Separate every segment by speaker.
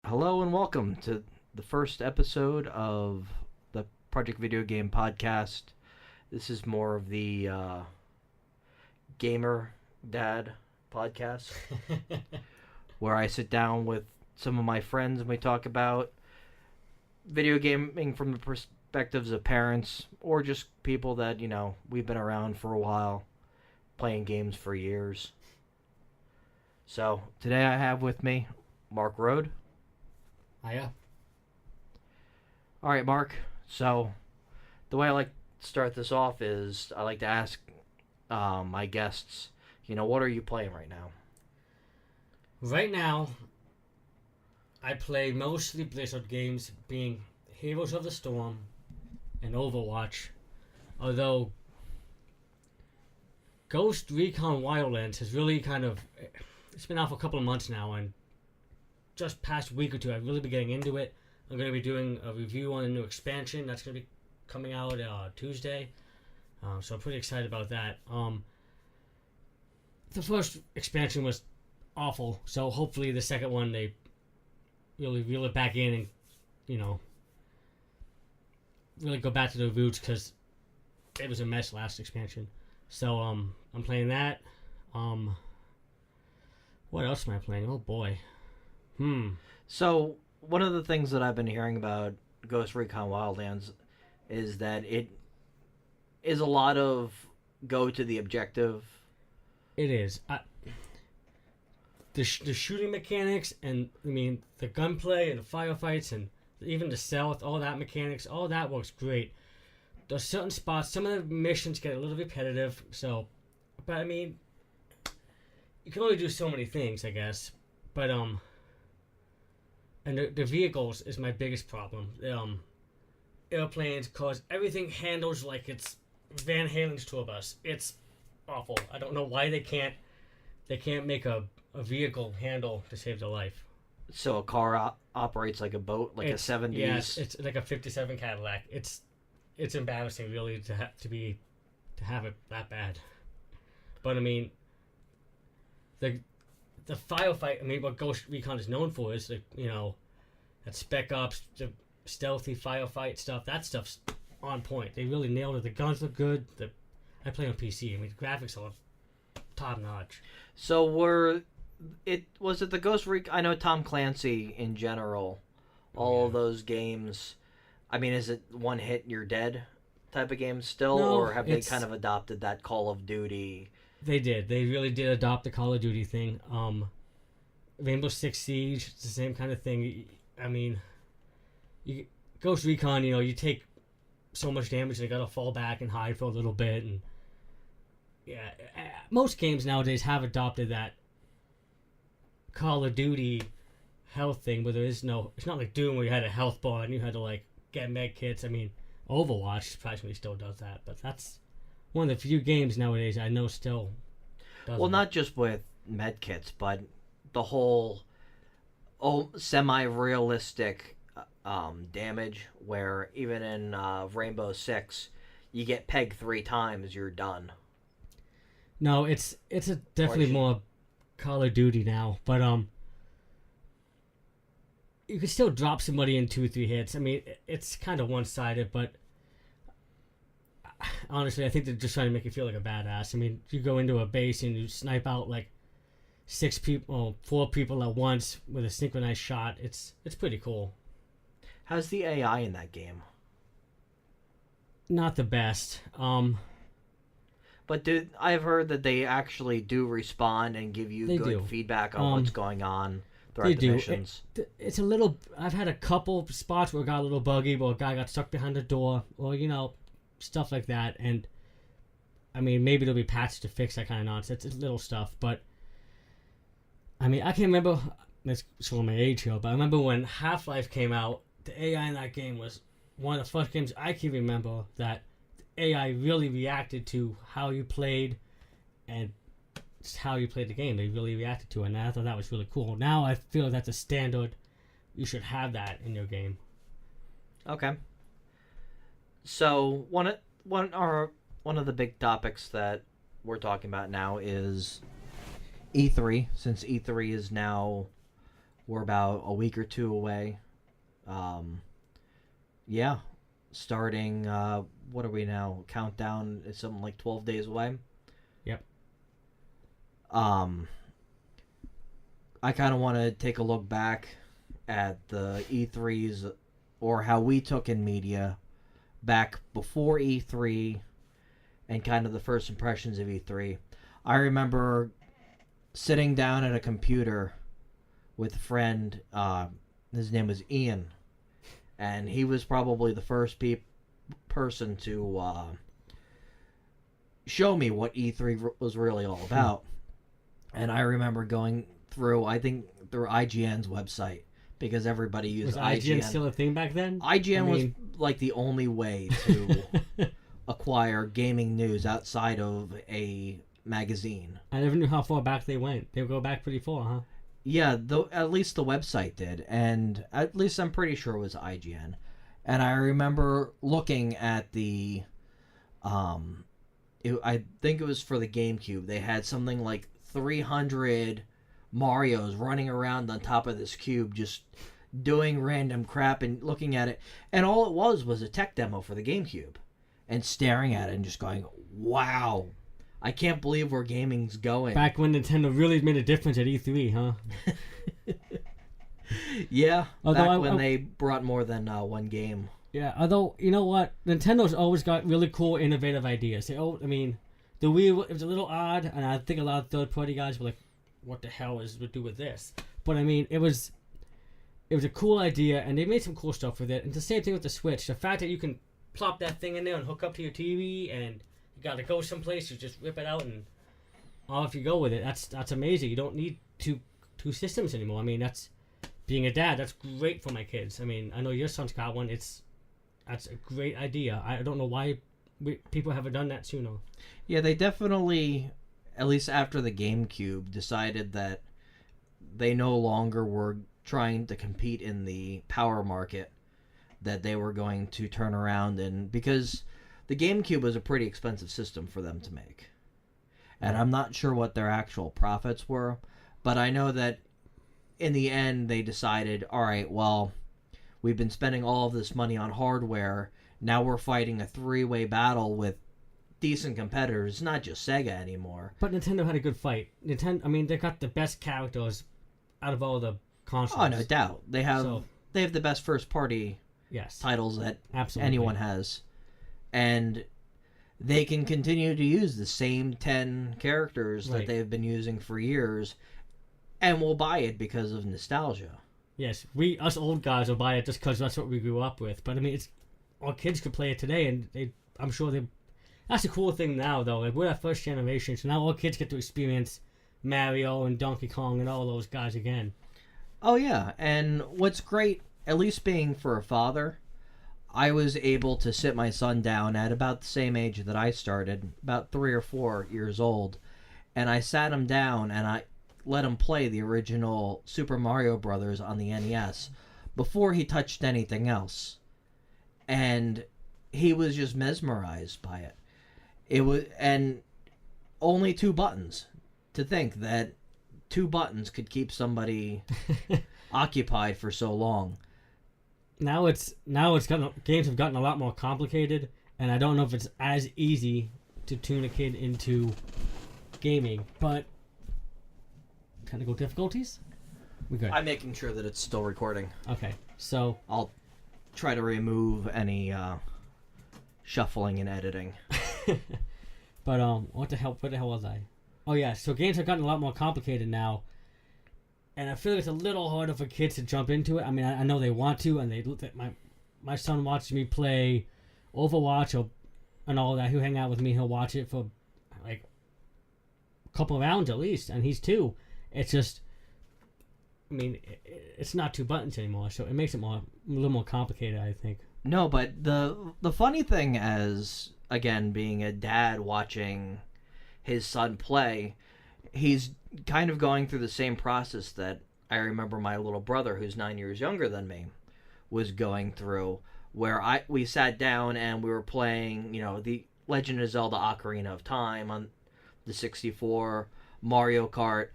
Speaker 1: Hello and welcome to the first episode of the Project Video Game Podcast. This is more of the Gamer Dad podcast where I sit down with some of my friends and we talk about video gaming from the perspectives of parents or just people that, we've been around for a while, playing games for years. So today I have with me Mark Rode.
Speaker 2: Hiya.
Speaker 1: All right, Mark. So, the way I like to start this off is I like to ask my guests, what are you playing right now?
Speaker 2: Right now, I play mostly Blizzard games, being Heroes of the Storm and Overwatch. Although, Ghost Recon Wildlands has really it's been out for a couple of months now, and just past week or two, I've really been getting into it. I'm going to be doing a review on a new expansion that's going to be coming out Tuesday. So I'm pretty excited about that. The first expansion was awful, so hopefully the second one they really reel it back in and, really go back to the roots, because it was a mess last expansion. So I'm playing that. What else am I playing? Oh boy.
Speaker 1: So, one of the things that I've been hearing about Ghost Recon Wildlands is that it is a lot of go to the objective.
Speaker 2: It is. The shooting mechanics and, the gunplay and the firefights and even the stealth, all that mechanics, all that works great. There's certain spots, some of the missions get a little repetitive, but you can only do so many things, I guess. But, and the vehicles is my biggest problem. Airplanes, cars, everything handles like it's Van Halen's tour bus. It's awful. I don't know why they can't make a vehicle handle to save their life.
Speaker 1: So a car operates like a boat, like a 70s.
Speaker 2: Yes, it's like a '57 Cadillac. It's embarrassing, really, to have it that bad. But the firefight, what Ghost Recon is known for is, that Spec Ops, the stealthy firefight stuff. That stuff's on point. They really nailed it. The guns look good. I play on PC. The graphics are top notch.
Speaker 1: So was it the Ghost Recon? I know Tom Clancy in general, all of those games. Is it one hit and you're dead type of game still,
Speaker 2: no,
Speaker 1: or have they kind of adopted that Call of Duty?
Speaker 2: They did. They really did adopt the Call of Duty thing. Rainbow Six Siege, it's the same kind of thing. Ghost Recon, you take so much damage, and you gotta fall back and hide for a little bit. And yeah, most games nowadays have adopted that Call of Duty health thing, where it's not like Doom where you had a health bar and you had to get med kits. Overwatch surprisingly still does that, but that's one of the few games nowadays I know still does.
Speaker 1: Well, not just with med kits, but the whole semi-realistic damage, where even in Rainbow Six, you get pegged 3 times, you're done.
Speaker 2: No, it's definitely more Call of Duty now, but you can still drop somebody in 2-3 hits. It's kind of one-sided, but honestly, I think they're just trying to make you feel like a badass. You go into a base and you snipe out 4 people at once with a synchronized shot. It's pretty cool.
Speaker 1: How's the AI in that game?
Speaker 2: Not the best.
Speaker 1: But I've heard that they actually do respond and give you good feedback on what's going on throughout the missions.
Speaker 2: It's a little. I've had a couple spots where it got a little buggy, where a guy got stuck behind a door, or stuff like that. And maybe there'll be patches to fix that kind of nonsense. It's little stuff, but I can't remember. Let's show my age here, but I remember when Half-Life came out. The AI in that game was one of the first games I can remember that the AI really reacted to how you played and just how you played the game. They really reacted to it, and I thought that was really cool. Now I feel that's a standard. You should have that in your game.
Speaker 1: Okay. So one of the big topics that we're talking about now is E3, since E3 is now We're about a week or two away. Yeah, starting. What are we now? Countdown is something like 12 days away.
Speaker 2: Yep.
Speaker 1: I kind of want to take a look back at the E3s, or how we took in media back before E3, and kind of the first impressions of E3. I remember sitting down at a computer with a friend. His name was Ian, and he was probably the first person to show me what E3 was really all about. And I remember going through, I think, through IGN's website, because everybody used
Speaker 2: Was IGN still a thing back then?
Speaker 1: IGN was like the only way to acquire gaming news outside of a magazine.
Speaker 2: I never knew how far back they went. They go back pretty far, huh?
Speaker 1: Yeah, at least the website did, and at least I'm pretty sure it was IGN. And I remember looking at the, I think it was for the GameCube. They had something like 300 Marios running around on top of this cube, just doing random crap and looking at it. And all it was a tech demo for the GameCube, and staring at it and just going, "Wow, I can't believe where gaming's going."
Speaker 2: Back when Nintendo really made a difference at E3, huh?
Speaker 1: Yeah,
Speaker 2: Although
Speaker 1: back when they brought more than one game.
Speaker 2: Yeah, although, you know what? Nintendo's always got really cool, innovative ideas. The Wii, it was a little odd, and I think a lot of third-party guys were like, what the hell is it do with this? But, I mean, it was a cool idea, and they made some cool stuff with it. And the same thing with the Switch. The fact that you can plop that thing in there and hook up to your TV, and you got to go someplace, you just rip it out, and off you go with it. That's amazing. You don't need two systems anymore. I mean, being a dad, that's great for my kids. I mean, I know your son's got one. That's a great idea. I don't know why people haven't done that sooner.
Speaker 1: Yeah, they definitely, at least after the GameCube, decided that they no longer were trying to compete in the power market, that they were going to turn around, and because the GameCube was a pretty expensive system for them to make. And I'm not sure what their actual profits were, but I know that in the end they decided, all right, well, we've been spending all of this money on hardware. Now we're fighting a three-way battle with decent competitors, not just Sega anymore.
Speaker 2: But Nintendo had a good fight. They got the best characters out of all the consoles.
Speaker 1: Oh, no doubt. They have the best first-party titles that anyone has. And they can continue to use the same 10 characters that they've been using for years, and we'll buy it because of nostalgia.
Speaker 2: Yes, us old guys will buy it just because that's what we grew up with. But I mean, our kids could play it today, and I'm sure they. That's a cool thing now, though. Like, we're that first generation, so now all kids get to experience Mario and Donkey Kong and all those guys again.
Speaker 1: Oh yeah, and what's great, at least being for a father, I was able to sit my son down at about the same age that I started, about 3 or 4 years old, and I sat him down and I let him play the original Super Mario Brothers on the NES before he touched anything else. And he was just mesmerized by it. It was, and only 2 buttons. To think that 2 buttons could keep somebody occupied for so long.
Speaker 2: Now games have gotten a lot more complicated, and I don't know if it's as easy to tune a kid into gaming, but technical difficulties? We good.
Speaker 1: I'm making sure that it's still recording.
Speaker 2: Okay, so
Speaker 1: I'll try to remove any shuffling and editing.
Speaker 2: But what the hell was I? Oh yeah, so games have gotten a lot more complicated now, and I feel like it's a little harder for kids to jump into it. I mean, I know they want to, and my son watches me play Overwatch and all that. He'll hang out with me. He'll watch it for like a couple of rounds at least, and he's 2. It's just, I mean, it's not 2 buttons anymore, so it makes it a little more complicated, I think.
Speaker 1: No, but the funny thing, as again being a dad watching his son play, he's kind of going through the same process that I remember my little brother, who's 9 years younger than me, was going through, where we sat down and we were playing, the Legend of Zelda: Ocarina of Time on the 64, Mario Kart,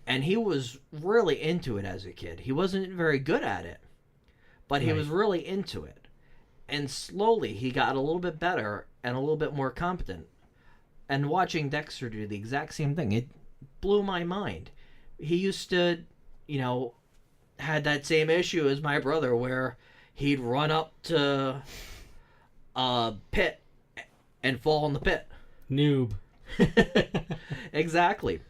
Speaker 1: And he was really into it as a kid. He wasn't very good at it, but he
Speaker 2: Right.
Speaker 1: was really into it. And slowly he got a little bit better and a little bit more competent. And watching Dexter do the exact same thing, it blew my mind. He used to, had that same issue as my brother where he'd run up to a pit and fall in the pit.
Speaker 2: Noob.
Speaker 1: Exactly.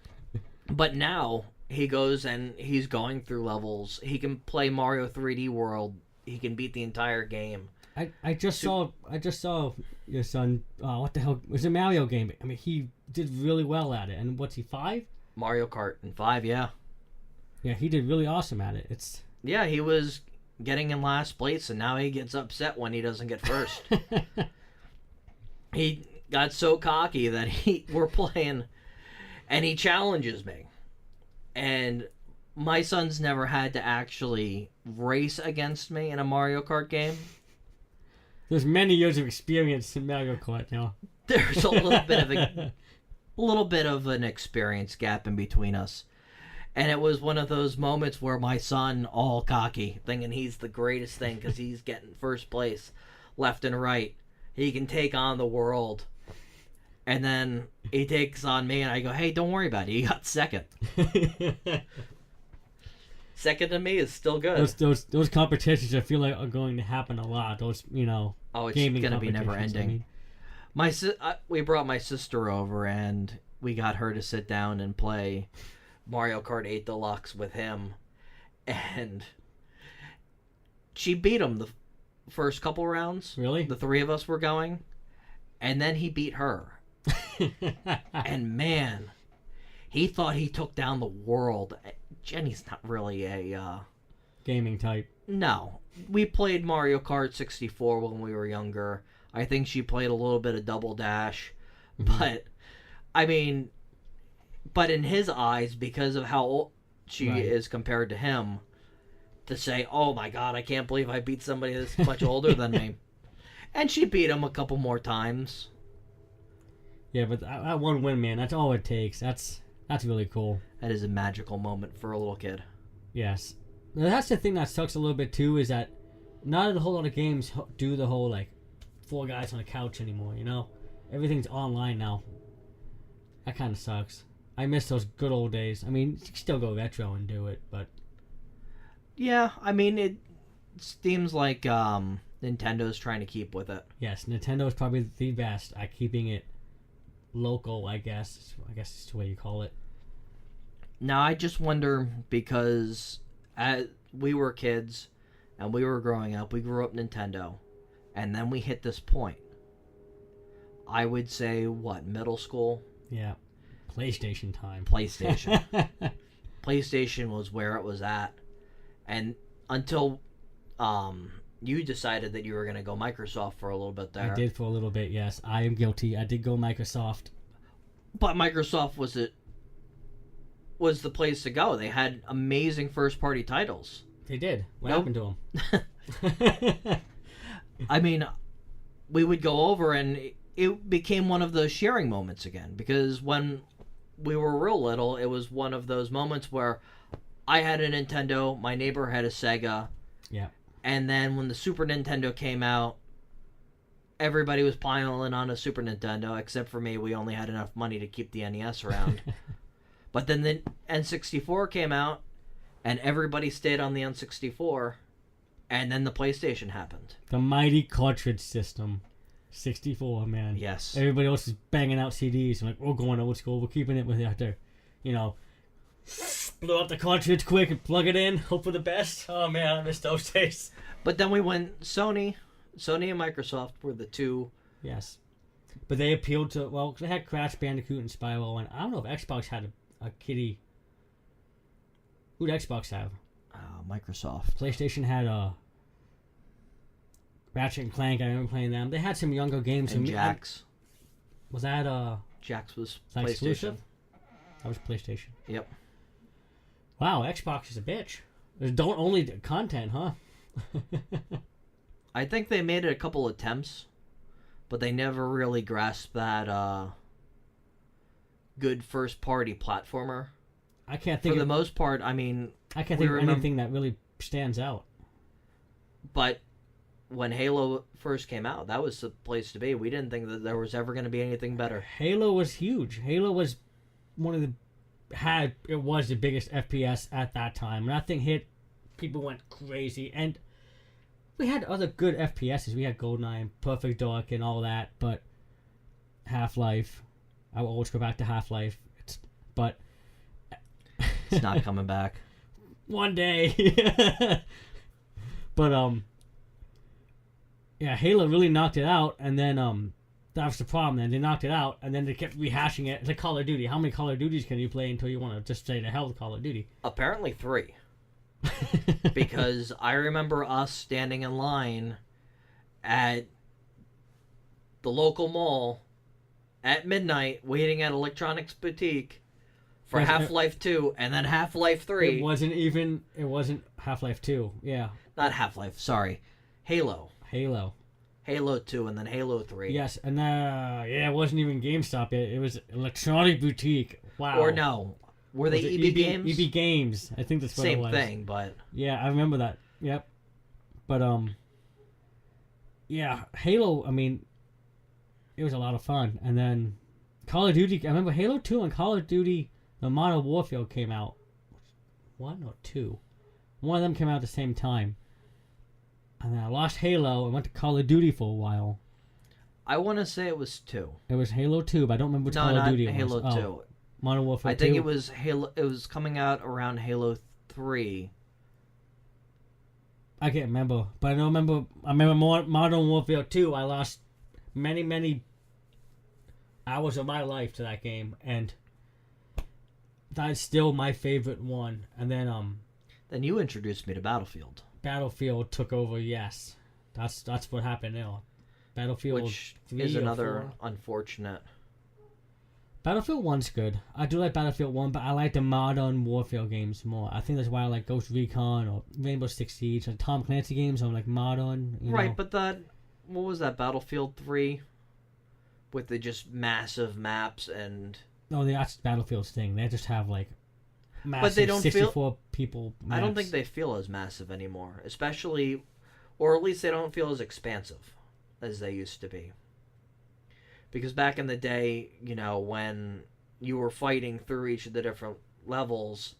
Speaker 1: But now he goes and he's going through levels. He can play Mario 3D World. He can beat the entire game.
Speaker 2: I just saw your son. What the hell was a Mario game? I mean, he did really well at it. And what's he 5?
Speaker 1: Mario Kart in 5, yeah.
Speaker 2: Yeah, he did really awesome at it. It's
Speaker 1: Yeah, he was getting in last place, and now he gets upset when he doesn't get first. He got so cocky that we're playing, and he challenges me. And my son's never had to actually race against me in a Mario Kart game.
Speaker 2: There's many years of experience in Mario Kart now.
Speaker 1: There's a little bit of an experience gap in between us. And it was one of those moments where my son, all cocky, thinking he's the greatest thing because he's getting first place left and right. He can take on the world. And then he takes on me, and I go, hey, don't worry about it. He got second. Second to me is still good.
Speaker 2: Those competitions I feel like are going to happen a lot. Those
Speaker 1: Oh, it's
Speaker 2: gaming
Speaker 1: going to be never
Speaker 2: competitions,
Speaker 1: ending. We brought my sister over, and we got her to sit down and play Mario Kart 8 Deluxe with him. And she beat him the first couple rounds.
Speaker 2: Really?
Speaker 1: The three of us were going. And then he beat her. And man, he thought he took down the world. Jenny's not really a
Speaker 2: gaming type.
Speaker 1: No. We played Mario Kart 64 when we were younger. I think she played a little bit of Double Dash.
Speaker 2: Mm-hmm.
Speaker 1: But I mean, but in his eyes, because of how old she
Speaker 2: Right.
Speaker 1: is compared to him, to say, oh my god, I can't believe I beat somebody this much older than me. And she beat him a couple more times.
Speaker 2: Yeah, but that one win, man, that's all it takes. That's really cool.
Speaker 1: That is a magical moment for a little kid.
Speaker 2: Yes. Now, that's the thing that sucks a little bit too, is that not a whole lot of games do the whole like 4 guys on a couch anymore. Everything's online now. That kind of sucks. I miss those good old days. I mean, you can still go retro and do it, but
Speaker 1: Yeah, I mean, it seems like Nintendo's trying to keep with it.
Speaker 2: yes, Nintendo is probably the best at keeping it local. I guess it's the way you call it.
Speaker 1: Now, I just wonder, because as we were kids and we were growing up, we grew up Nintendo, and then we hit this point. I would say, middle school?
Speaker 2: Yeah, PlayStation time.
Speaker 1: PlayStation. PlayStation was where it was at. And until you decided that you were going to go Microsoft for a little bit there.
Speaker 2: I did for a little bit, yes. I am guilty. I did go Microsoft.
Speaker 1: But Microsoft was the place to go. They had amazing first-party titles.
Speaker 2: They did. What
Speaker 1: Nope.
Speaker 2: happened to them?
Speaker 1: I mean, we would go over, and it became one of those sharing moments again. Because when we were real little, it was one of those moments where I had a Nintendo, my neighbor had a Sega.
Speaker 2: Yeah.
Speaker 1: And then when the Super Nintendo came out, everybody was piling on a Super Nintendo, except for me. We only had enough money to keep the NES around. But then the N64 came out, and everybody stayed on the N64, and then the PlayStation happened.
Speaker 2: The mighty cartridge system. 64, man.
Speaker 1: Yes.
Speaker 2: Everybody else is banging out CDs. I'm like, we're going old school. We're keeping it with it out there. Blow up the cartridge quick and plug it in. Hope for the best. Oh, man, I miss those days.
Speaker 1: But then we went Sony. Sony and Microsoft were the two.
Speaker 2: Yes. But they appealed to, well, they had Crash Bandicoot and Spyro, and I don't know if Xbox had a kitty. Who'd Xbox have?
Speaker 1: Microsoft.
Speaker 2: PlayStation had Ratchet and Clank. I remember playing them. They had some younger games.
Speaker 1: And Jax.
Speaker 2: Was that
Speaker 1: Jax was
Speaker 2: that
Speaker 1: PlayStation.
Speaker 2: exclusive? That was PlayStation.
Speaker 1: Yep.
Speaker 2: Wow, Xbox is a bitch. There's don't only content, huh?
Speaker 1: I think they made it a couple attempts, but they never really grasped that good first-party platformer.
Speaker 2: I can't
Speaker 1: For
Speaker 2: think
Speaker 1: the
Speaker 2: of
Speaker 1: most part, I mean,
Speaker 2: I can't
Speaker 1: we
Speaker 2: think of
Speaker 1: remember-
Speaker 2: anything that really stands out.
Speaker 1: but when Halo first came out, that was the place to be. We didn't think that there was ever going to be anything better.
Speaker 2: Halo was huge. Halo was one of the it was the biggest FPS at that time. When that thing hit, people went crazy. And we had other good FPSs. We had GoldenEye and Perfect Dark and all that, but Half-Life. I will always go back to Half-Life. But
Speaker 1: It's not coming back.
Speaker 2: one day. But yeah, Halo really knocked it out, and then that was the problem. Then they knocked it out, and then they kept rehashing it. It's like Call of Duty. How many Call of Duties can you play until you want to just say to hell with Call of Duty?
Speaker 1: Apparently 3. Because I remember us standing in line at the local mall at midnight waiting at Electronics Boutique for
Speaker 2: Yes,
Speaker 1: Half-Life 2 and then Half-Life 3.
Speaker 2: It wasn't Half-Life 2. Yeah,
Speaker 1: Not Half-Life, sorry. Halo.
Speaker 2: Halo.
Speaker 1: Halo 2 and then Halo 3.
Speaker 2: Yes, and yeah, it wasn't even GameStop yet. It was Electronic Boutique. Wow.
Speaker 1: Or no. Were they
Speaker 2: Was it
Speaker 1: EB Games?
Speaker 2: EB Games. I think that's what it
Speaker 1: Same
Speaker 2: was.
Speaker 1: thing, but
Speaker 2: Yeah, I remember that. Yep. But yeah, Halo, I mean, it was a lot of fun. And then Call of Duty, I remember Halo 2 and Call of Duty the Modern Warfare came out. 1 or 2? One of them came out at the same time. And then I lost Halo and went to Call of Duty for a while.
Speaker 1: I want to say it was 2.
Speaker 2: It was Halo 2, but I don't remember which
Speaker 1: No,
Speaker 2: Call of
Speaker 1: not
Speaker 2: Duty it
Speaker 1: Halo
Speaker 2: was.
Speaker 1: 2.
Speaker 2: Oh, Modern Warfare
Speaker 1: I
Speaker 2: 2.
Speaker 1: think it was Halo. It was coming out around Halo 3.
Speaker 2: I can't remember, but I remember Modern Warfare 2. I lost many hours of my life to that game, and that's still my favorite one. And then
Speaker 1: Then you introduced me to Battlefield,
Speaker 2: Battlefield took over. Yes, that's what happened now. Battlefield
Speaker 1: which
Speaker 2: 3
Speaker 1: is
Speaker 2: or
Speaker 1: another
Speaker 2: 4.
Speaker 1: unfortunate.
Speaker 2: Battlefield 1's good. I do like Battlefield 1, but I like the Modern Warfare games more. I think that's why I like Ghost Recon or Rainbow Six Siege. Like Tom Clancy games are like modern.
Speaker 1: Right,
Speaker 2: know.
Speaker 1: but what was that, Battlefield 3? With the just massive maps and...
Speaker 2: No, that's Battlefield's thing. They just have like massive
Speaker 1: they don't feel-
Speaker 2: 64 people maps.
Speaker 1: I don't think they feel as massive anymore. Especially, or at least they don't feel as expansive as they used to be. Because back in the day, when you were fighting through each of the different levels,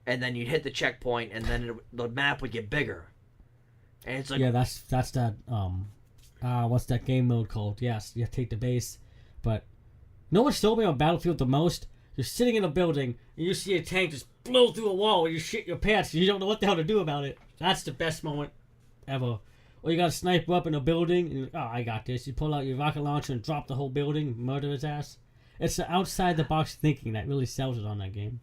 Speaker 1: and then you'd hit the checkpoint, and then the map would get bigger. And it's like...
Speaker 2: Yeah, that's that what's that game mode called? Yes, you have to take the base. But no one sold me on Battlefield the most. You're sitting in a building and you see a tank just blow through a wall and you shit your pants and you don't know what the hell to do about it. That's the best moment ever. Or you got a sniper up in a building and you're like, oh, I got this. You pull out your rocket launcher and drop the whole building, murder his ass. It's the outside the box thinking that really sells it on that game.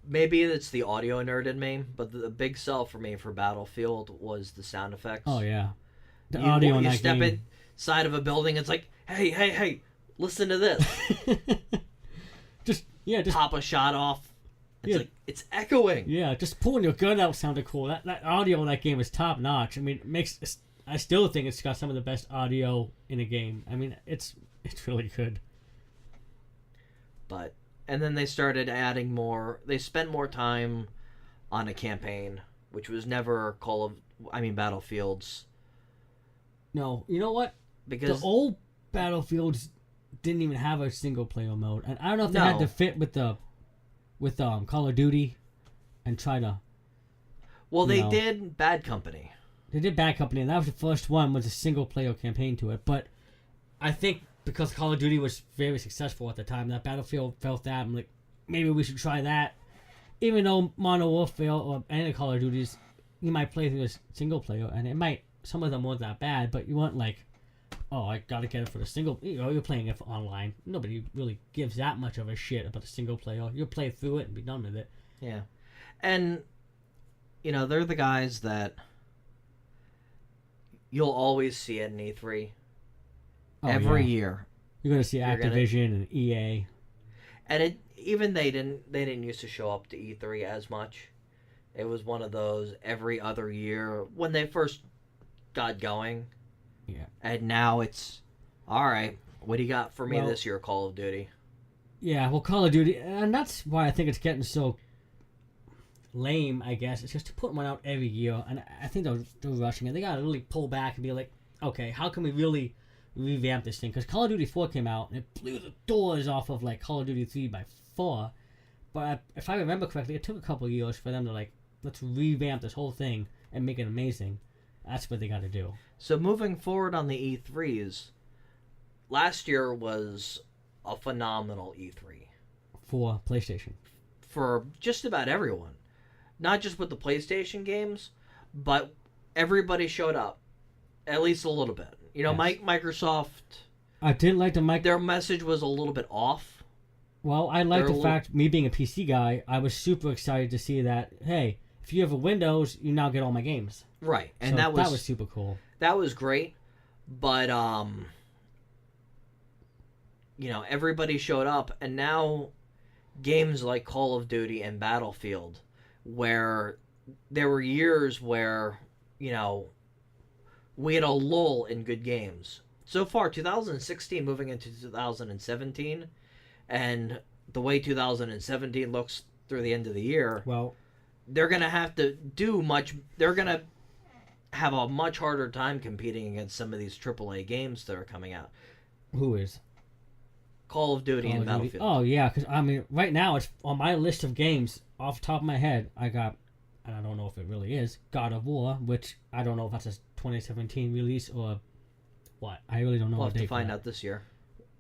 Speaker 1: Maybe it's the audio nerd in me, but the big sell for me for Battlefield was the sound effects.
Speaker 2: Oh yeah, the audio in
Speaker 1: you
Speaker 2: that
Speaker 1: step
Speaker 2: game.
Speaker 1: inside of a building, it's like, hey, listen to this.
Speaker 2: just
Speaker 1: Pop a shot off. It's
Speaker 2: Yeah.
Speaker 1: like, it's echoing.
Speaker 2: yeah, just pulling your gun out sounded cool. That audio in that game is top notch. I mean, I still think it's got some of the best audio in a game. I mean, it's really good.
Speaker 1: And then they started adding more. They spent more time on a campaign, which was never Battlefield's.
Speaker 2: No, you know what?
Speaker 1: Because
Speaker 2: The old Battlefields didn't even have a single player mode, and I don't know if they had
Speaker 1: No.
Speaker 2: to fit with Call of Duty, and try to.
Speaker 1: they
Speaker 2: No.
Speaker 1: did Bad Company.
Speaker 2: They did Bad Company, and that was the first one with a single player campaign to it. But I think because Call of Duty was very successful at the time, that Battlefield felt that. I'm like, maybe we should try that. Even though Modern Warfare or any Call of Duties, you might play through a single player, and some of them weren't that bad, but you weren't like, oh, I gotta get it for the single. You're playing it for online. Nobody really gives that much of a shit about a single player. You'll play through it and be done with it.
Speaker 1: Yeah. And, they're the guys that you'll always see at an E3 every year.
Speaker 2: You're gonna see
Speaker 1: You're
Speaker 2: Activision and EA.
Speaker 1: And they didn't used to show up to E3 as much. It was one of those every other year when they first got going.
Speaker 2: Yeah.
Speaker 1: And now it's, all right, what do you got for me
Speaker 2: Well-
Speaker 1: this year, Call of Duty?
Speaker 2: Yeah, well, Call of Duty, and that's why I think it's getting so lame, I guess. It's just to put one out every year, and I think they're rushing it. They gotta really pull back and be like, okay, how can we really revamp this thing? Because Call of Duty 4 came out, and it blew the doors off of, like, Call of Duty 3 by 4. But if I remember correctly, it took a couple of years for them to, like, let's revamp this whole thing and make it amazing. That's what they gotta do.
Speaker 1: So moving forward on the E3s, last year was a phenomenal E3
Speaker 2: For PlayStation.
Speaker 1: for just about everyone. Not just with the PlayStation games, but everybody showed up, at least a little bit. You know,
Speaker 2: Yes.
Speaker 1: Microsoft,
Speaker 2: I didn't like the mic.
Speaker 1: their message was a little bit off.
Speaker 2: Well, I like
Speaker 1: They're
Speaker 2: the fact, me being a PC guy, I was super excited to see that, hey, if you have a Windows, you now get all my games.
Speaker 1: Right. And
Speaker 2: So
Speaker 1: that was
Speaker 2: super cool.
Speaker 1: that was great. But you know, everybody showed up, and now games like Call of Duty and Battlefield, where there were years where, you know, we had a lull in good games. So far, 2016 moving into 2017, and the way 2017 looks through the end of the year,
Speaker 2: Well,
Speaker 1: they're going to have to do much. They're going to have a much harder time competing against some of these AAA games that are coming out.
Speaker 2: who is?
Speaker 1: Call of Duty
Speaker 2: Call
Speaker 1: and
Speaker 2: of Duty?
Speaker 1: Battlefield.
Speaker 2: Oh, yeah, because, I mean, right now, it's on my list of games, off the top of my head, I got, and I don't know if it really is, God of War, which I don't know if that's a 2017 release or what. I really don't know
Speaker 1: We'll
Speaker 2: what
Speaker 1: have to
Speaker 2: date for
Speaker 1: find
Speaker 2: that.
Speaker 1: out this year.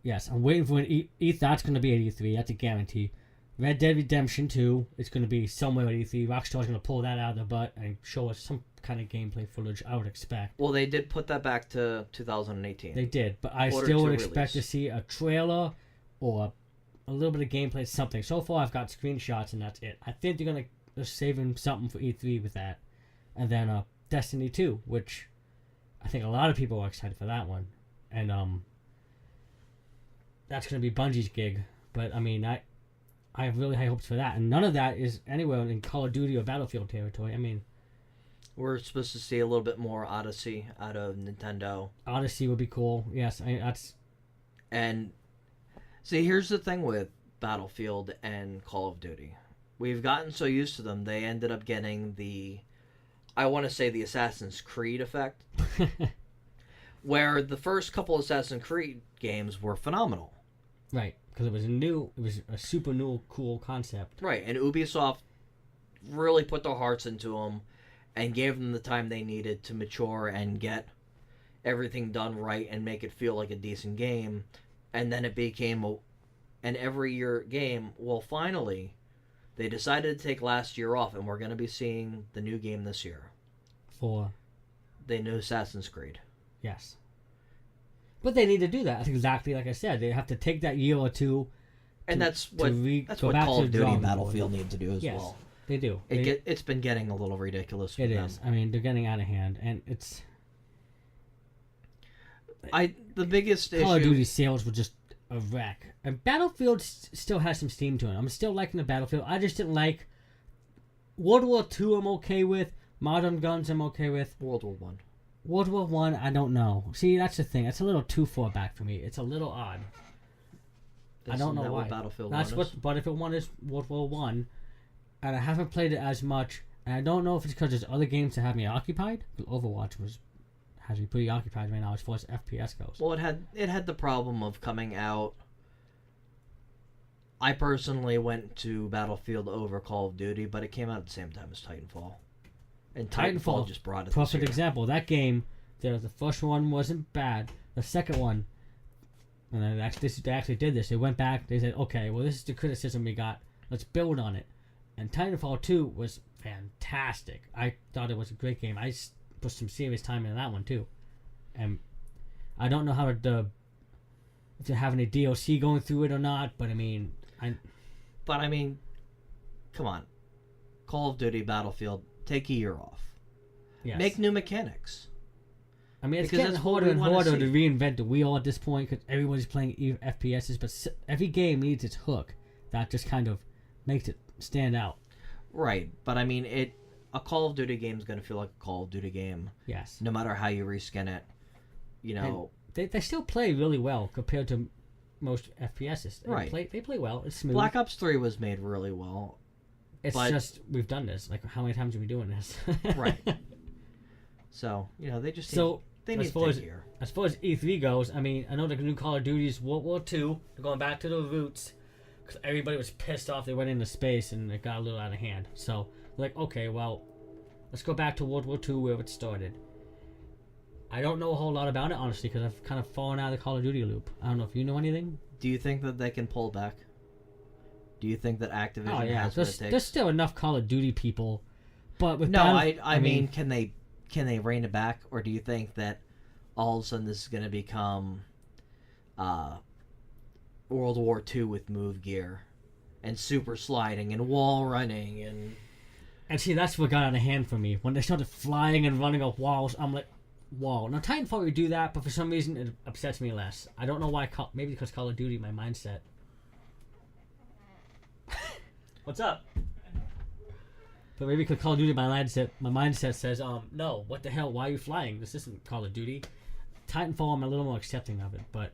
Speaker 2: Yes, I'm waiting for an that's going to be at E3. That's a guarantee. Red Dead Redemption 2, it's going to be somewhere at E3. Rockstar's going to pull that out of their butt and show us some kind of gameplay footage, I would expect.
Speaker 1: Well, they did put that back to 2018.
Speaker 2: They did, but I
Speaker 1: Order
Speaker 2: still
Speaker 1: to
Speaker 2: would expect to
Speaker 1: release.
Speaker 2: see a trailer or a little bit of gameplay, something. So far, I've got screenshots, and that's it. I think they're going to save him something for E3 with that. And then Destiny 2, which I think a lot of people are excited for that one. And that's going to be Bungie's gig. But, I mean, I have really high hopes for that. And none of that is anywhere in Call of Duty or Battlefield territory. I mean,
Speaker 1: We're supposed to see a little bit more Odyssey out of Nintendo.
Speaker 2: Odyssey would be cool. Yes, that's...
Speaker 1: And see, here's the thing with Battlefield and Call of Duty. We've gotten so used to them, they ended up getting the, I want to say, the Assassin's Creed effect, where the first couple Assassin's Creed games were phenomenal.
Speaker 2: Right, because it was a super new, cool concept.
Speaker 1: Right, and Ubisoft really put their hearts into them and gave them the time they needed to mature and get everything done right and make it feel like a decent game. And then it became an every year game. Well, finally, they decided to take last year off, and we're going to be seeing the new game this year.
Speaker 2: For,
Speaker 1: The new Assassin's Creed.
Speaker 2: yes. But they need to do that. That's exactly like I said. They have to take that year or two.
Speaker 1: And that's what
Speaker 2: go back
Speaker 1: Call
Speaker 2: to
Speaker 1: of
Speaker 2: the
Speaker 1: Duty
Speaker 2: drawing
Speaker 1: and Battlefield
Speaker 2: board.
Speaker 1: need to do as
Speaker 2: Yes,
Speaker 1: well.
Speaker 2: they do.
Speaker 1: It's been getting a little ridiculous for
Speaker 2: It
Speaker 1: them.
Speaker 2: is. I mean, they're getting out of hand, and it's
Speaker 1: The biggest
Speaker 2: Call of
Speaker 1: issue.
Speaker 2: Duty sales were just a wreck. And Battlefield still has some steam to it. I'm still liking the Battlefield. I just didn't like World War II. I'm okay with Modern Guns. I'm okay with
Speaker 1: World War One.
Speaker 2: World War One. I don't know. See, that's the thing. It's a little too far back for me. It's a little odd. I don't know
Speaker 1: Isn't that
Speaker 2: why.
Speaker 1: what Battlefield
Speaker 2: That's
Speaker 1: 1
Speaker 2: what
Speaker 1: is?
Speaker 2: Battlefield One is. World War One, and I haven't played it as much. And I don't know if it's because there's other games that have me occupied. But Overwatch has me pretty occupied right now as far as FPS goes.
Speaker 1: Well, it had the problem of coming out. I personally went to Battlefield over Call of Duty, but it came out at the same time as Titanfall. And Titanfall just brought it this
Speaker 2: Perfect
Speaker 1: year.
Speaker 2: example. That game, the first one wasn't bad. The second one, and they actually did this. They went back. They said, okay, well, this is the criticism we got. Let's build on it. And Titanfall 2 was fantastic. I thought it was a great game. I put some serious time into that one, too. And I don't know how to have any DLC going through it or not, but I mean...
Speaker 1: But I mean, come on. Call of Duty, Battlefield, take a year off.
Speaker 2: Yes.
Speaker 1: Make new mechanics.
Speaker 2: I mean, it's
Speaker 1: because
Speaker 2: getting
Speaker 1: that's what
Speaker 2: harder
Speaker 1: we
Speaker 2: and
Speaker 1: wanna
Speaker 2: harder
Speaker 1: see.
Speaker 2: to reinvent the wheel at this point because everybody's playing FPSs, but every game needs its hook that just kind of makes it stand out.
Speaker 1: Right, but I mean, a Call of Duty game is going to feel like a Call of Duty game,
Speaker 2: Yes.
Speaker 1: no matter how you reskin it. You know,
Speaker 2: They still play really well compared to most FPSs.
Speaker 1: Right.
Speaker 2: They play well. It's smooth.
Speaker 1: Black Ops 3 was made really well.
Speaker 2: It's
Speaker 1: but-
Speaker 2: just we've done this. Like, how many times are we doing this?
Speaker 1: Right. So, they just
Speaker 2: So,
Speaker 1: they
Speaker 2: I
Speaker 1: need to
Speaker 2: suppose-
Speaker 1: take care.
Speaker 2: as far as E3 goes, I mean, I know the new Call of Duty is World War II. They're going back to the roots because everybody was pissed off they went into space and it got a little out of hand. So, like, okay, well, let's go back to World War II where it started. I don't know a whole lot about it, honestly, because I've kind of fallen out of the Call of Duty loop. I don't know if you know anything.
Speaker 1: Do you think that they can pull back? Do you think that Activision
Speaker 2: Oh, yeah.
Speaker 1: has what it takes?
Speaker 2: There's still enough Call of Duty people. But with
Speaker 1: No,
Speaker 2: Battle-
Speaker 1: I mean, can they rein it back, or do you think that all of a sudden this is going to become World War II with move gear and super sliding and wall running
Speaker 2: And see, that's what got out of hand for me. When they started flying and running off walls, I'm like, whoa. Now, Titanfall would do that, but for some reason, it upsets me less. I don't know why. Maybe because Call of Duty, my mindset. What's up? But maybe because Call of Duty, my mindset says, no, what the hell? Why are you flying? This isn't Call of Duty. Titanfall, I'm a little more accepting of it, but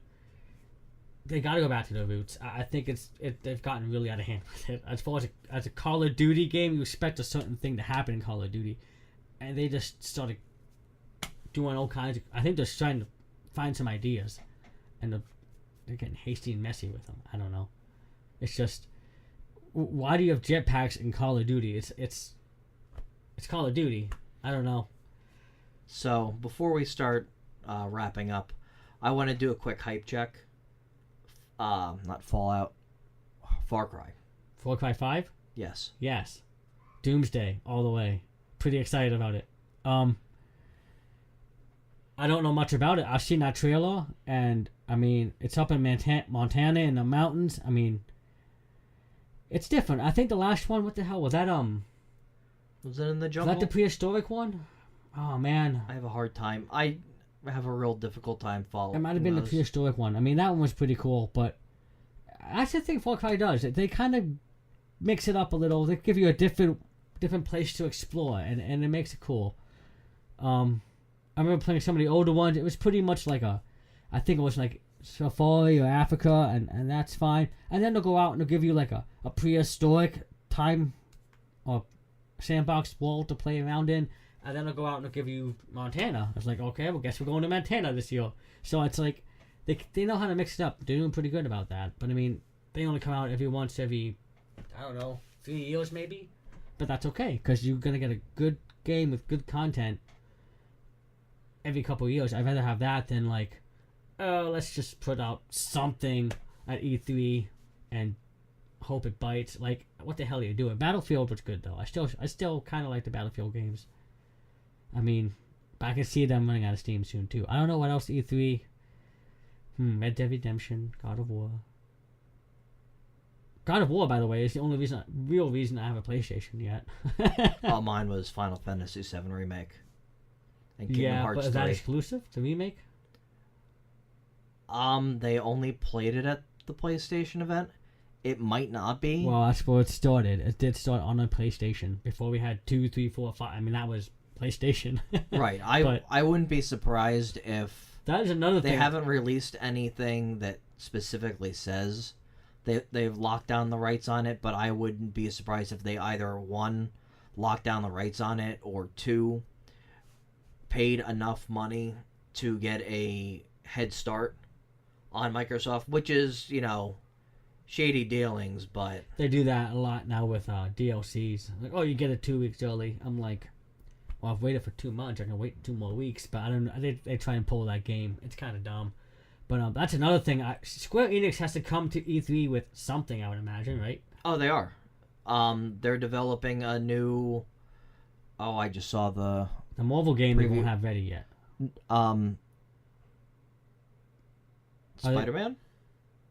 Speaker 2: they got to go back to their roots. I think they've gotten really out of hand with it. As far as a Call of Duty game, you expect a certain thing to happen in Call of Duty, and they just started doing all kinds of. I think they're trying to find some ideas, and they're getting hasty and messy with them. I don't know. It's just, why do you have jetpacks in Call of Duty? It's Call of Duty. I don't know.
Speaker 1: So before we start wrapping up, I want to do a quick hype check. Not Fallout, Far Cry.
Speaker 2: Far Cry 5?
Speaker 1: Yes.
Speaker 2: Yes. Doomsday, all the way. Pretty excited about it. I don't know much about it. I've seen that trailer, and, I mean, it's up in Montana in the mountains. I mean, it's different. I think the last one, what the hell, was that,
Speaker 1: Was it in the
Speaker 2: was
Speaker 1: jungle?
Speaker 2: that the prehistoric one? Oh, man.
Speaker 1: I have a hard time. I have a real difficult time following.
Speaker 2: It might have been the
Speaker 1: those.
Speaker 2: prehistoric one. I mean, that one was pretty cool, but that's the thing Far Cry does. They kind of mix it up a little. They give you a different place to explore, and it makes it cool. I remember playing some of the older ones. It was pretty much like I think it was like Safari or Africa, and that's fine. And then they'll go out and they'll give you like a prehistoric time or sandbox world to play around in. And then they'll go out and they'll give you Montana. I was like, okay, well, guess we're going to Montana this year. So it's like, they know how to mix it up. They're doing pretty good about that. But I mean, they only come out every 3 years maybe. But that's okay, because you're going to get a good game with good content every couple of years. I'd rather have that than like, oh, let's just put out something at E3 and hope it bites. Like, what the hell are you doing? Battlefield was good, though. I still kind of like the Battlefield games. I mean, but I can see them running out of steam soon too. I don't know what else E3. Red Dead Redemption, God of War. God of War, by the way, is the only real reason I have a PlayStation yet.
Speaker 1: Oh, mine was Final Fantasy VII Remake. And Kingdom
Speaker 2: Yeah,
Speaker 1: Hearts
Speaker 2: but is that
Speaker 1: 3.
Speaker 2: exclusive? The remake?
Speaker 1: They only played it at the PlayStation event. It might not be.
Speaker 2: Well, that's where it started. It did start on a PlayStation before we had 2, 3, 4, 5. I mean, that was PlayStation.
Speaker 1: Right.
Speaker 2: But-
Speaker 1: I wouldn't be surprised if
Speaker 2: That is another
Speaker 1: they
Speaker 2: thing.
Speaker 1: haven't released anything that specifically says they've locked down the rights on it, but I wouldn't be surprised if they either, one, locked down the rights on it, or two, paid enough money to get a head start on Microsoft, which is, shady dealings, but
Speaker 2: They do that a lot now with DLCs. Like, oh, you get it 2 weeks early. I'm like, well, I've waited for 2 months. I can wait 2 more weeks. But I don't know. They try and pull that game. It's kind of dumb. But that's another thing. Square Enix has to come to E3 with something, I would imagine, right?
Speaker 1: oh, they are. They're developing a new. Oh, I just saw the
Speaker 2: The Marvel game they
Speaker 1: Preview.
Speaker 2: won't have ready yet.
Speaker 1: Spider-Man.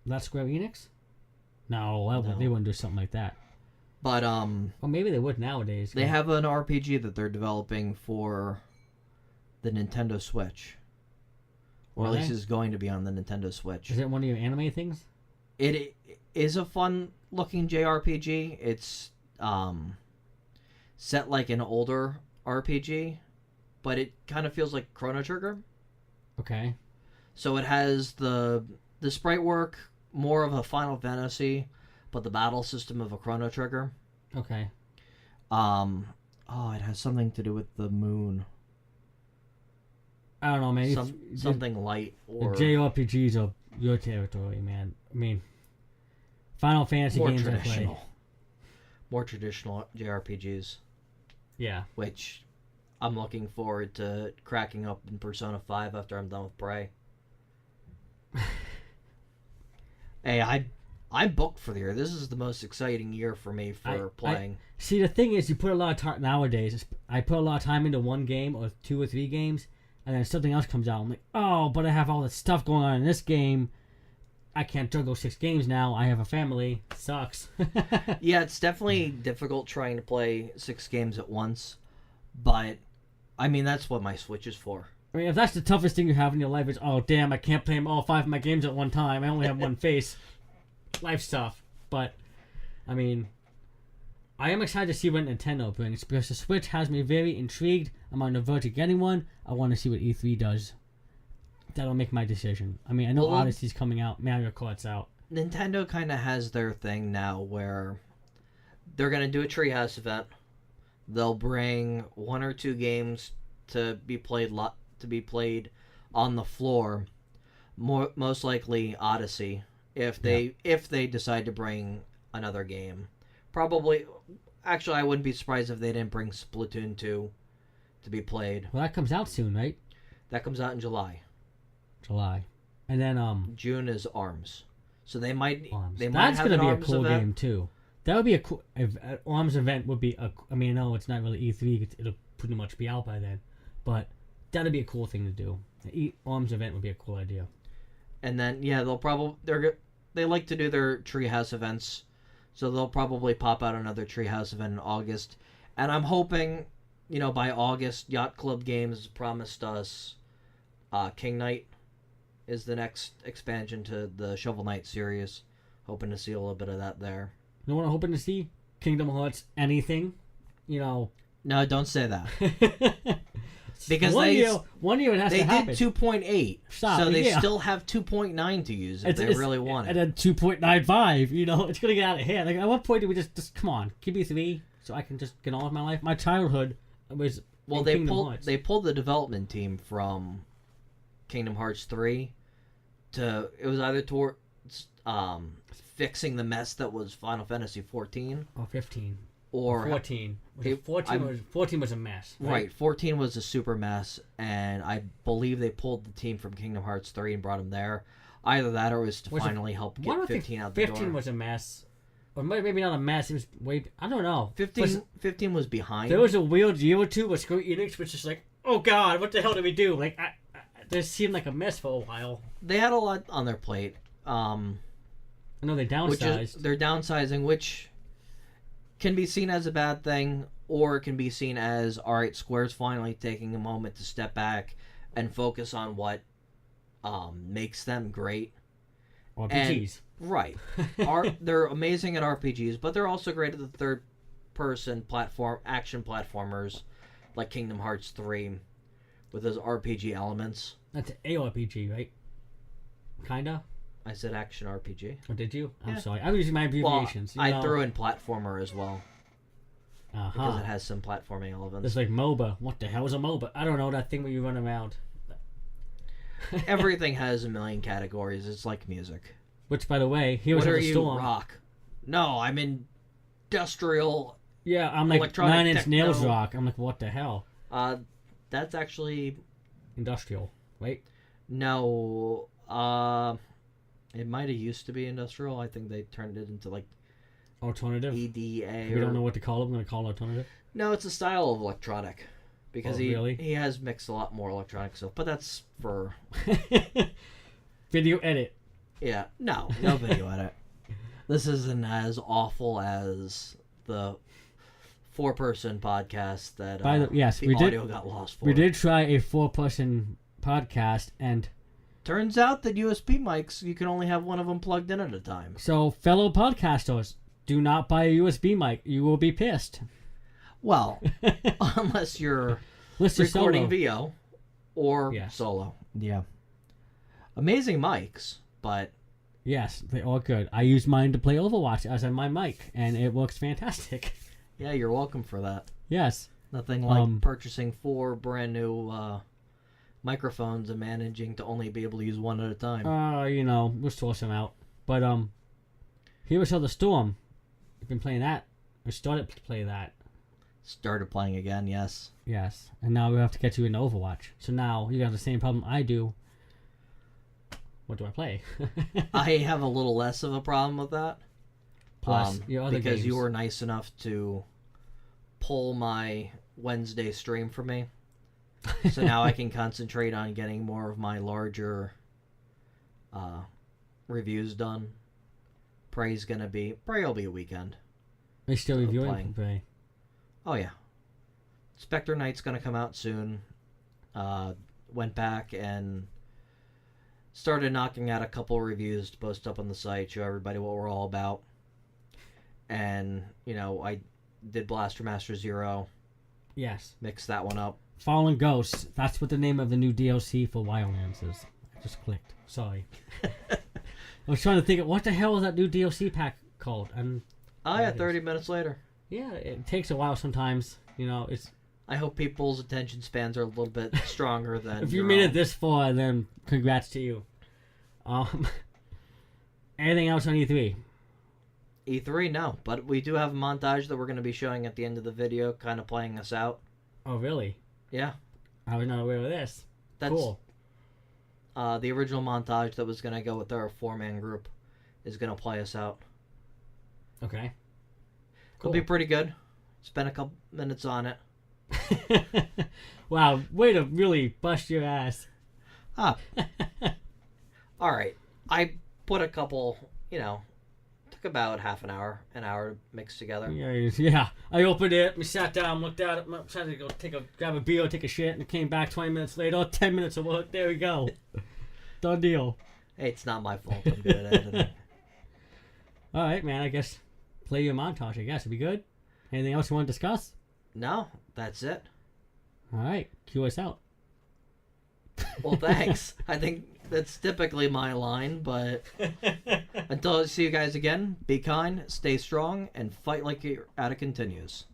Speaker 2: That's Square Enix? No,
Speaker 1: No.
Speaker 2: they wouldn't do something like that.
Speaker 1: But
Speaker 2: Well, maybe they would nowadays.
Speaker 1: they have an RPG that they're developing for the Nintendo Switch, or at
Speaker 2: Really?
Speaker 1: least is going to be on the Nintendo Switch.
Speaker 2: Is it one of your anime things?
Speaker 1: It is a fun-looking JRPG. It's set like an older RPG, but it kind of feels like Chrono Trigger.
Speaker 2: Okay.
Speaker 1: So it has the sprite work more of a Final Fantasy, but the battle system of a Chrono Trigger.
Speaker 2: Okay.
Speaker 1: It has something to do with the moon.
Speaker 2: I don't know, man.
Speaker 1: Something light or
Speaker 2: the JRPGs are your territory, man. I mean, Final Fantasy
Speaker 1: more
Speaker 2: games I play.
Speaker 1: traditional. More traditional JRPGs,
Speaker 2: Yeah.
Speaker 1: which I'm looking forward to cracking up in Persona 5 after I'm done with Prey. Hey, I'm booked for the year. This is the most exciting year for me for playing.
Speaker 2: See, the thing is, you put a lot of time nowadays. I put a lot of time into one game or 2 or 3 games, and then something else comes out. I'm like, oh, but I have all this stuff going on in this game. I can't juggle 6 games now. I have a family. It sucks.
Speaker 1: Yeah, it's definitely difficult trying to play 6 games at once, but I mean that's what my Switch is for.
Speaker 2: I mean, if that's the toughest thing you have in your life, is, oh, damn, I can't play all 5 of my games at one time. I only have one face. Life's tough. But, I mean, I am excited to see what Nintendo brings because the Switch has me very intrigued. I'm on the verge of getting one. I want to see what E3 does. That'll make my decision. I mean, I know Odyssey's coming out. Mario Kart's out.
Speaker 1: Nintendo kind of has their thing now where they're going to do a Treehouse event. They'll bring 1 or 2 games to be played on the floor. Most likely Odyssey if they decide to bring another game. Probably actually I wouldn't be surprised if they didn't bring Splatoon 2 to be played.
Speaker 2: Well, that comes out soon, right?
Speaker 1: That comes out in July.
Speaker 2: And then
Speaker 1: June is ARMS. So they might
Speaker 2: ARMS.
Speaker 1: they might
Speaker 2: That's
Speaker 1: have
Speaker 2: gonna
Speaker 1: an
Speaker 2: be a
Speaker 1: ARMS
Speaker 2: cool
Speaker 1: event.
Speaker 2: game too. That would be a cool ARMS event. Would be I mean, no, it's not really E3. It'll pretty much be out by then, but that'd be a cool thing to do. The ARMS event would be a cool idea.
Speaker 1: And then they like to do their Treehouse events, so they'll probably pop out another Treehouse event in August. And I'm hoping, by August, Yacht Club Games promised us King Knight is the next expansion to the Shovel Knight series. Hoping to see a little bit of that there.
Speaker 2: You know what I'm hoping to see? Kingdom Hearts anything,
Speaker 1: No, don't say that. Because
Speaker 2: one year it has to happen.
Speaker 1: They did 2.8, so they
Speaker 2: yeah.
Speaker 1: still have 2.9 to use if they really want it.
Speaker 2: And then 2.95, it's gonna get out of hand. Like, at what point do we just come on, give me 3 so I can just get on with my life? My childhood was
Speaker 1: they pulled the development team from Kingdom Hearts 3 to it was either towards fixing the mess that was Final Fantasy 14
Speaker 2: or 15
Speaker 1: or
Speaker 2: 14. 14 was a mess.
Speaker 1: Right, 14 was a super mess, and I believe they pulled the team from Kingdom Hearts 3 and brought them there. Either that or it was to finally help get 15 out the door.
Speaker 2: 15 was a mess. Or maybe not a mess, it was I don't know.
Speaker 1: 15 was behind.
Speaker 2: There was a weird year or two where Square Enix was just like, oh god, what the hell did we do? Like, this seemed like a mess for a while.
Speaker 1: They had a lot on their plate.
Speaker 2: I know they downsized.
Speaker 1: They're downsizing, which can be seen as a bad thing, or it can be seen as, all right, Square's finally taking a moment to step back and focus on what makes them great.
Speaker 2: RPGs.
Speaker 1: Right. They're amazing at RPGs, but they're also great at the third-person action platformers like Kingdom Hearts 3 with those RPG elements.
Speaker 2: That's an ARPG, right? Kinda?
Speaker 1: I said action RPG.
Speaker 2: Oh, did you?
Speaker 1: Yeah.
Speaker 2: I'm sorry. I'm using my abbreviations.
Speaker 1: Well, I threw in platformer as well.
Speaker 2: Uh-huh.
Speaker 1: Because it has some platforming elements.
Speaker 2: It's like MOBA. What the hell is a MOBA? I don't know, that thing where you run around.
Speaker 1: Everything has a million categories. It's like music.
Speaker 2: Which, by the way, Heroes of the Storm.
Speaker 1: Rock? No, I'm industrial.
Speaker 2: Yeah, I'm like
Speaker 1: electronic
Speaker 2: 9 Inch
Speaker 1: techno.
Speaker 2: Nails rock. I'm like, what the hell?
Speaker 1: That's actually
Speaker 2: industrial, right?
Speaker 1: No, it might have used to be industrial. I think they turned it into like
Speaker 2: alternative.
Speaker 1: EDA.
Speaker 2: We don't know what to call it. I'm gonna call it alternative.
Speaker 1: No, it's a style of electronic because
Speaker 2: really?
Speaker 1: he has mixed a lot more electronic stuff. But that's for
Speaker 2: video edit.
Speaker 1: Yeah, no video edit. This isn't as awful as the 4-person podcast that
Speaker 2: we
Speaker 1: audio got lost for.
Speaker 2: We did try a 4-person podcast, and
Speaker 1: turns out that USB mics, you can only have one of them plugged in at a time.
Speaker 2: So, fellow podcasters, do not buy a USB mic. You will be pissed.
Speaker 1: Well, unless you're recording video or solo. Yeah. Amazing mics, but
Speaker 2: Yes, they all good. I use mine to play Overwatch as on my mic, and it works fantastic.
Speaker 1: Yeah, you're welcome for that.
Speaker 2: Yes.
Speaker 1: Nothing like purchasing 4 brand new microphones and managing to only be able to use one at a time.
Speaker 2: We'll source them out. But Heroes of the Storm. You've been playing that. We started to play that.
Speaker 1: Started playing again, yes.
Speaker 2: Yes, and now we have to get you into Overwatch. So now you got the same problem I do. What do I play?
Speaker 1: I have a little less of a problem with that.
Speaker 2: Plus, your other
Speaker 1: because
Speaker 2: games.
Speaker 1: you were nice enough to pull my Wednesday stream for me. So now I can concentrate on getting more of my larger reviews done. Prey will be a weekend.
Speaker 2: Are you still reviewing
Speaker 1: playing.
Speaker 2: Prey?
Speaker 1: Oh yeah. Spectre Knight's gonna come out soon. Went back and started knocking out a couple reviews to post up on the site, show everybody what we're all about. And, I did Blaster Master Zero.
Speaker 2: Yes.
Speaker 1: Mixed that one up.
Speaker 2: Fallen Ghosts. That's what the name of the new DLC for Wildlands is. I just clicked. Sorry. I was trying to think of what the hell is that new DLC pack called? And
Speaker 1: 30 minutes later.
Speaker 2: Yeah, it takes a while sometimes. It's.
Speaker 1: I hope people's attention spans are a little bit stronger than.
Speaker 2: If you made it this far, then congrats to you. Anything else on E3?
Speaker 1: E3, no, but we do have a montage that we're going to be showing at the end of the video, kind of playing us out.
Speaker 2: Oh, really?
Speaker 1: Yeah.
Speaker 2: I was not aware of this.
Speaker 1: That's
Speaker 2: cool.
Speaker 1: The original montage that was going to go with our 4-man group is going to play us out.
Speaker 2: Okay.
Speaker 1: Cool. It'll be pretty good. Spend a couple minutes on it.
Speaker 2: Wow, way to really bust your ass.
Speaker 1: All right. I put a couple, took about half an hour to mix together.
Speaker 2: Yeah. I opened it, we sat down, looked at it, tried to go grab a beer, take a shit, and came back 20 minutes later. Oh, 10 minutes of work. There we go. Done deal.
Speaker 1: Hey, it's not my fault. I'm good at editing.
Speaker 2: All right, man. I guess play your montage, I guess. It'd be good. Anything else you want to discuss?
Speaker 1: No, that's it.
Speaker 2: All right. Cue us out.
Speaker 1: Well, thanks. I think that's typically my line, but until I see you guys again, be kind, stay strong, and fight like you're at it continues.